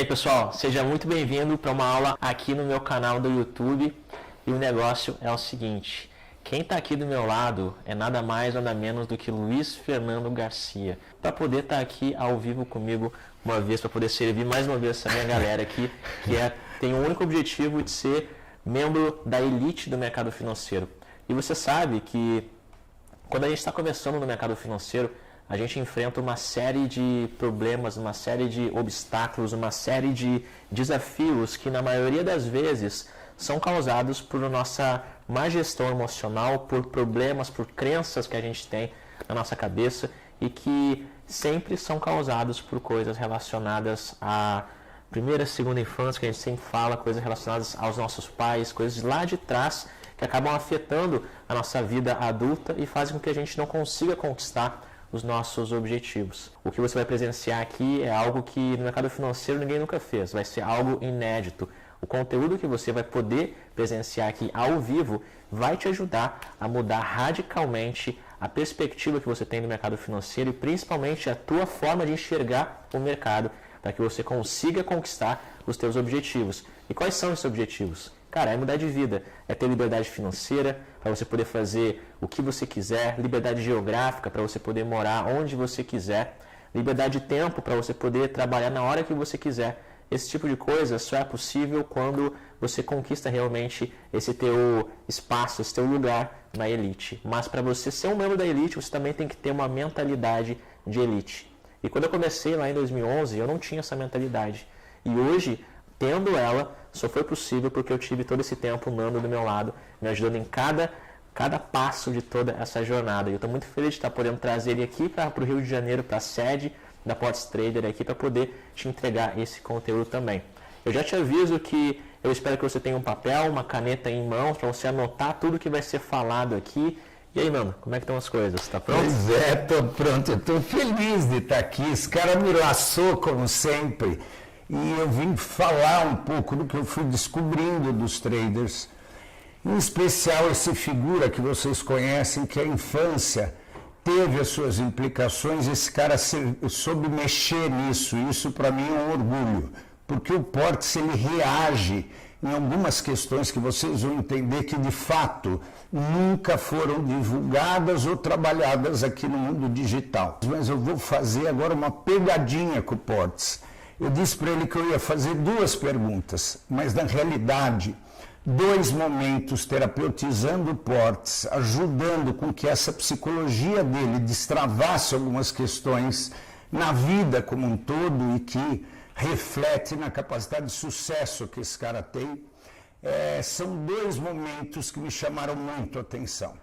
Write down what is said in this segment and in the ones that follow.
aí, pessoal, seja muito bem-vindo para uma aula aqui no meu canal do YouTube. E o negócio é o seguinte: quem está aqui do meu lado é nada mais nada menos do que Luiz Fernando Garcia, para poder estar aqui ao vivo comigo uma vez, para poder servir mais uma vez essa minha galera aqui, que tem o único objetivo de ser membro da elite do mercado financeiro. E você sabe que quando a gente está começando no mercado financeiro, a gente enfrenta uma série de problemas, uma série de obstáculos, uma série de desafios que na maioria das vezes são causados por nossa má gestão emocional, por problemas, por crenças que a gente tem na nossa cabeça e que sempre são causados por coisas relacionadas à primeira, segunda infância, que a gente sempre fala, coisas relacionadas aos nossos pais, coisas lá de trás que acabam afetando a nossa vida adulta e fazem com que a gente não consiga conquistar os nossos objetivos. O que você vai presenciar aqui é algo que no mercado financeiro ninguém nunca fez, vai ser algo inédito. O conteúdo que você vai poder presenciar aqui ao vivo vai te ajudar a mudar radicalmente a perspectiva que você tem no mercado financeiro e principalmente a tua forma de enxergar o mercado, para que você consiga conquistar os teus objetivos. E quais são esses objetivos? Cara, é mudar de vida, é ter liberdade financeira para você poder fazer o que você quiser, liberdade geográfica para você poder morar onde você quiser, liberdade de tempo para você poder trabalhar na hora que você quiser. Esse tipo de coisa só é possível quando você conquista realmente esse teu espaço, esse teu lugar na elite. Mas para você ser um membro da elite, você também tem que ter uma mentalidade de elite. E quando eu comecei lá em 2011, eu não tinha essa mentalidade. E hoje, tendo ela, só foi possível porque eu tive todo esse tempo o Nando do meu lado, me ajudando em cada passo de toda essa jornada. E eu estou muito feliz de estar podendo trazer ele aqui para o Rio de Janeiro, para a sede da Potts Trader aqui, para poder te entregar esse conteúdo também. Eu já te aviso que eu espero que você tenha um papel, uma caneta em mãos, para você anotar tudo que vai ser falado aqui. E aí, Nando, como é que estão as coisas? Está pronto? Pois é, estou pronto. Eu estou feliz de estar aqui. Esse cara me laçou, como sempre. E eu vim falar um pouco do que eu fui descobrindo dos traders. Em especial essa figura que vocês conhecem, que a infância teve as suas implicações. Esse cara soube mexer nisso. Isso para mim é um orgulho. Porque o Potts, ele reage em algumas questões que vocês vão entender que, de fato, nunca foram divulgadas ou trabalhadas aqui no mundo digital. Mas eu vou fazer agora uma pegadinha com o Potts. Eu disse para ele que eu ia fazer duas perguntas, mas, na realidade, dois momentos terapeutizando o Potts, ajudando com que essa psicologia dele destravasse algumas questões na vida como um todo e que reflete na capacidade de sucesso que esse cara tem. São dois momentos que me chamaram muito a atenção.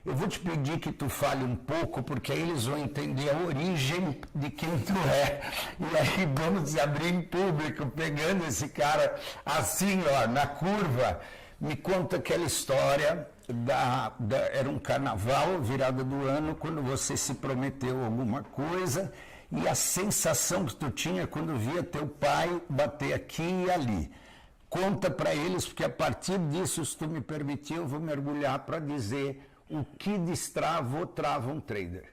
Eu vou te pedir que tu fale um pouco, porque aí eles vão entender a origem de quem tu é. E aí vamos abrir em público, pegando esse cara assim, ó, na curva. Me conta aquela história, era um carnaval, virada do ano, quando você se prometeu alguma coisa, e a sensação que tu tinha quando via teu pai bater aqui e ali. Conta para eles, porque a partir disso, se tu me permitir, eu vou mergulhar para dizer o que destrava ou trava um trader.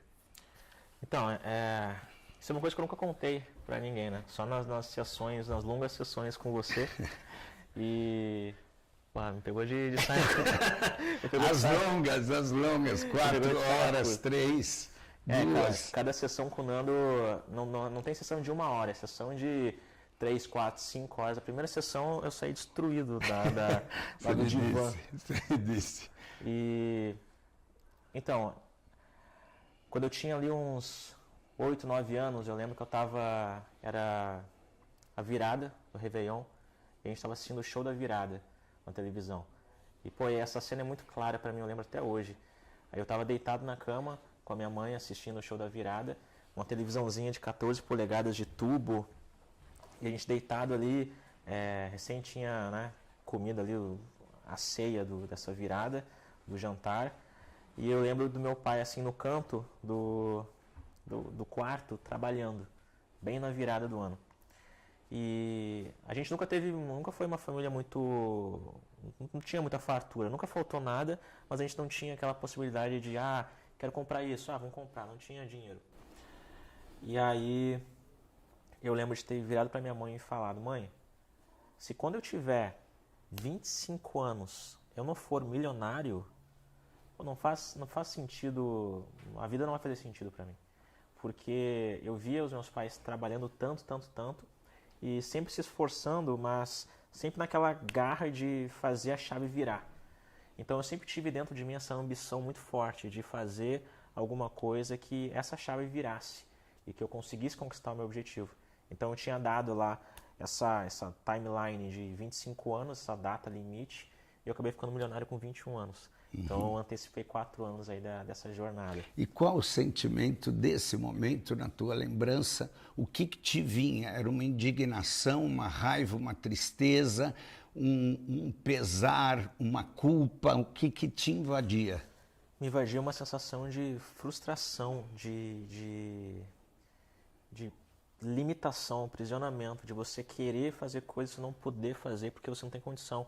Então, isso é uma coisa que eu nunca contei para ninguém, né? Só nas sessões, nas longas sessões com você. E... me pegou de sair. As longas, 4 horas, 3, 2. Cada sessão com o Nando não tem sessão de 1 hora, é sessão de 3, 4, 5 horas. A primeira sessão eu saí destruído do divã. Você disse. E então, quando eu tinha ali uns 8, 9 anos, eu lembro que era a virada do Réveillon, e a gente estava assistindo o show da virada na televisão. E essa cena é muito clara para mim, eu lembro até hoje. Aí eu estava deitado na cama com a minha mãe assistindo o show da virada, uma televisãozinha de 14 polegadas de tubo, e a gente deitado ali, recém tinha, né, comida ali, a ceia dessa virada, do jantar, e eu lembro do meu pai assim no canto do quarto, trabalhando, bem na virada do ano. E a gente nunca foi uma família muito, não tinha muita fartura, nunca faltou nada, mas a gente não tinha aquela possibilidade de, quero comprar isso, vamos comprar, não tinha dinheiro. E aí eu lembro de ter virado para minha mãe e falado: mãe, se quando eu tiver 25 anos eu não for milionário, não faz sentido, a vida não vai fazer sentido para mim. Porque eu via os meus pais trabalhando tanto, tanto, tanto, e sempre se esforçando, mas sempre naquela garra de fazer a chave virar. Então eu sempre tive dentro de mim essa ambição muito forte de fazer alguma coisa que essa chave virasse e que eu conseguisse conquistar o meu objetivo. Então eu tinha dado lá essa timeline de 25 anos, essa data limite, e eu acabei ficando milionário com 21 anos. Então eu antecipei 4 anos aí dessa jornada. E qual o sentimento desse momento na tua lembrança? O que te vinha? Era uma indignação, uma raiva, uma tristeza, um pesar, uma culpa? O que te invadia? Me invadia uma sensação de frustração, de limitação, aprisionamento, de você querer fazer coisas e não poder fazer porque você não tem condição.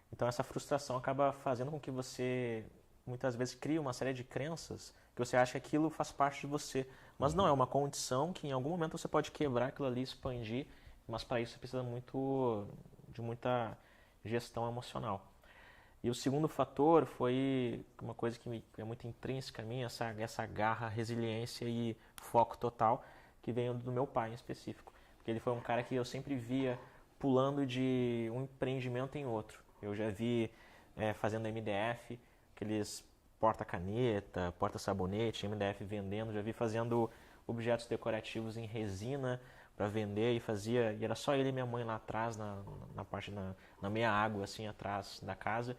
Então essa frustração acaba fazendo com que você muitas vezes crie uma série de crenças que você acha que aquilo faz parte de você. Mas não, é uma condição que em algum momento você pode quebrar aquilo ali, expandir, mas para isso você precisa de muita gestão emocional. E o segundo fator foi uma coisa que é muito intrínseca a mim, essa garra, resiliência e foco total que veio do meu pai em específico. Porque ele foi um cara que eu sempre via pulando de um empreendimento em outro. Eu já vi fazendo MDF, aqueles porta-caneta, porta-sabonete, MDF vendendo, já vi fazendo objetos decorativos em resina para vender e era só ele e minha mãe lá atrás, na meia água assim atrás da casa,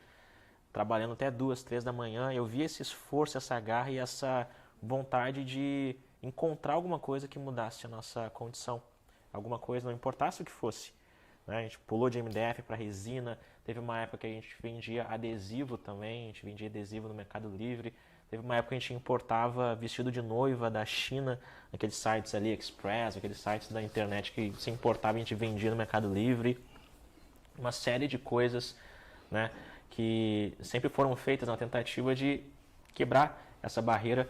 trabalhando até 2, 3 da manhã. Eu via esse esforço, essa garra e essa vontade de encontrar alguma coisa que mudasse a nossa condição, alguma coisa, não importasse o que fosse. A gente pulou de MDF para resina, teve uma época que a gente vendia adesivo também, a gente vendia adesivo no Mercado Livre, teve uma época que a gente importava vestido de noiva da China, aqueles sites AliExpress, aqueles sites da internet que se importava e a gente vendia no Mercado Livre, uma série de coisas, né, que sempre foram feitas na tentativa de quebrar essa barreira,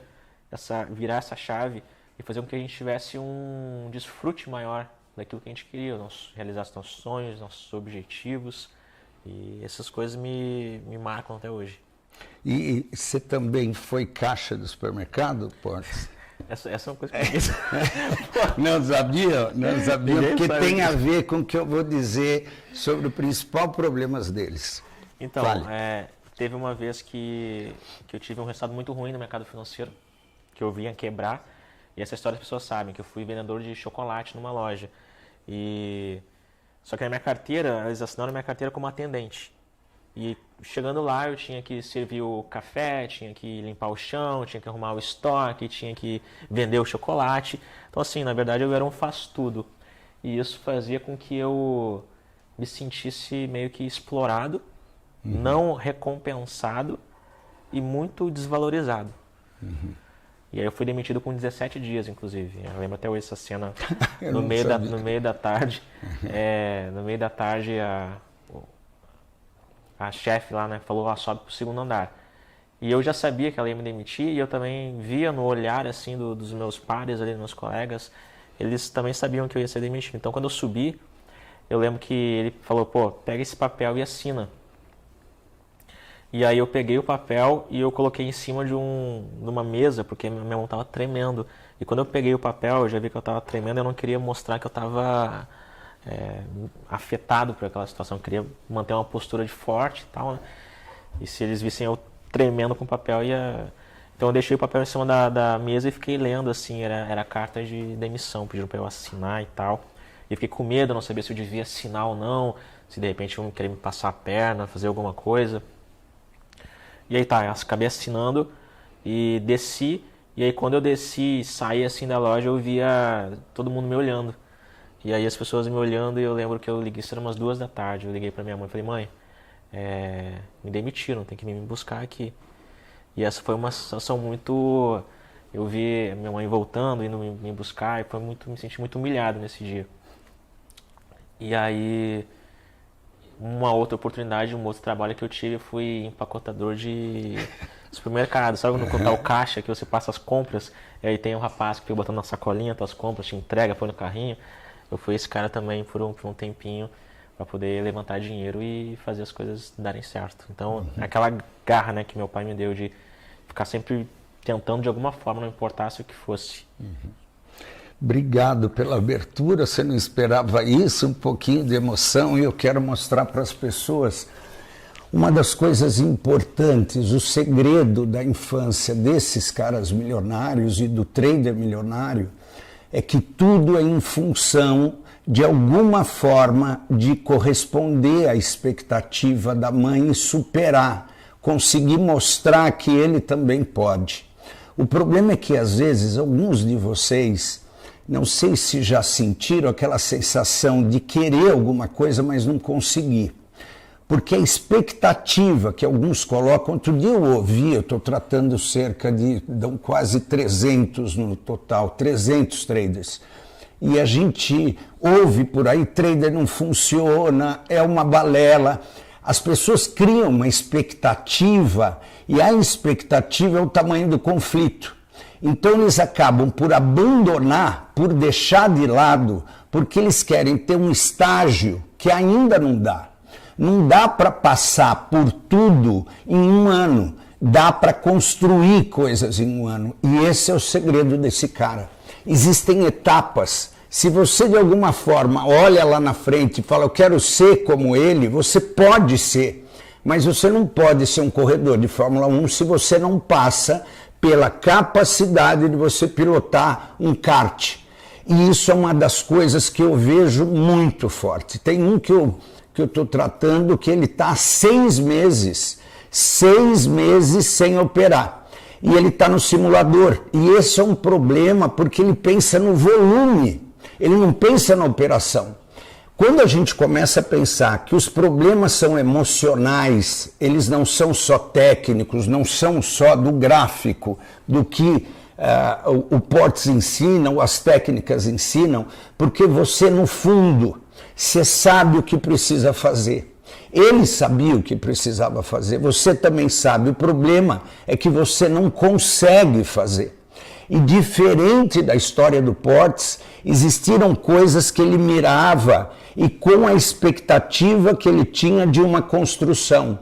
virar essa chave e fazer com que a gente tivesse um desfrute maior daquilo que a gente queria, realizasse nossos sonhos, nossos objetivos, e essas coisas me marcam até hoje. E você também foi caixa do supermercado, Portes? Essa é uma coisa que Não sabia, porque sabe tem a disso. ver com o que eu vou dizer sobre o principal problema deles. Então, Fale. teve uma vez que eu tive um resultado muito ruim no mercado financeiro, que eu vinha quebrar, e essa história as pessoas sabem, que eu fui vendedor de chocolate numa loja. Só que na minha carteira, eles assinaram a minha carteira como atendente. E chegando lá eu tinha que servir o café, tinha que limpar o chão, tinha que arrumar o estoque, tinha que vender o chocolate. Então assim, na verdade eu era um faz-tudo. E isso fazia com que eu me sentisse meio que explorado, não recompensado e muito desvalorizado. E aí eu fui demitido com 17 dias, inclusive. Eu lembro até hoje essa cena no meio da tarde. No meio da tarde a chefe lá, né, falou, sobe pro 2º andar. E eu já sabia que ela ia me demitir e eu também via no olhar assim dos meus pares ali, dos meus colegas, eles também sabiam que eu ia ser demitido. Então quando eu subi, eu lembro que ele falou, pega esse papel e assina. E aí eu peguei o papel e eu coloquei em cima de uma mesa, porque minha mão estava tremendo. E quando eu peguei o papel, eu já vi que eu estava tremendo, eu não queria mostrar que eu estava afetado por aquela situação. Eu queria manter uma postura de forte e tal, né? E se eles vissem eu tremendo com o papel, então eu deixei o papel em cima da mesa e fiquei lendo, assim, era carta de demissão, pediram para eu assinar e tal. E fiquei com medo, não sabia se eu devia assinar ou não, se de repente iam querer me passar a perna, fazer alguma coisa. E aí eu acabei assinando e desci, e aí quando eu desci e saí assim da loja, eu via todo mundo me olhando. E aí as pessoas me olhando, e eu lembro que eu liguei, isso era umas 2 da tarde, eu liguei pra minha mãe e falei, mãe, me demitiram, tem que vir me buscar aqui. E essa foi uma sensação muito... Eu vi minha mãe voltando, indo me buscar, e me senti muito humilhado nesse dia. E aí... uma outra oportunidade, um outro trabalho que eu tive, eu fui empacotador de supermercado, sabe quando tá o caixa, que você passa as compras, e aí tem um rapaz que fica botando na sacolinha tuas compras, te entrega, põe no carrinho. Eu fui esse cara também por um tempinho, para poder levantar dinheiro e fazer as coisas darem certo. Então, aquela garra, né, que meu pai me deu de ficar sempre tentando de alguma forma, não importasse o que fosse. Obrigado pela abertura, você não esperava isso, um pouquinho de emoção, e eu quero mostrar para as pessoas uma das coisas importantes, o segredo da infância desses caras milionários e do trader milionário, é que tudo é em função de alguma forma de corresponder à expectativa da mãe e superar, conseguir mostrar que ele também pode. O problema é que às vezes alguns de vocês, não sei se já sentiram aquela sensação de querer alguma coisa, mas não conseguir. Porque a expectativa que alguns colocam, outro dia eu ouvi, eu estou tratando cerca de quase 300 no total, 300 traders. E a gente ouve por aí, trader não funciona, é uma balela. As pessoas criam uma expectativa e a expectativa é o tamanho do conflito. Então eles acabam por abandonar, por deixar de lado, porque eles querem ter um estágio que ainda não dá. Não dá para passar por tudo em um ano, dá para construir coisas em um ano. E esse é o segredo desse cara. Existem etapas. Se você de alguma forma olha lá na frente e fala, eu quero ser como ele, você pode ser. Mas você não pode ser um corredor de Fórmula 1 se você não passa pela capacidade de você pilotar um kart. E isso é uma das coisas que eu vejo muito forte. Tem um que eu estou tratando que ele está há 6 meses sem operar. E ele está no simulador. E esse é um problema porque ele pensa no volume, ele não pensa na operação. Quando a gente começa a pensar que os problemas são emocionais, eles não são só técnicos, não são só do gráfico, do que o Portes ensina, ou as técnicas ensinam, porque você, no fundo, você sabe o que precisa fazer. Ele sabia o que precisava fazer, você também sabe. O problema é que você não consegue fazer. E diferente da história do Portes, existiram coisas que ele mirava e com a expectativa que ele tinha de uma construção.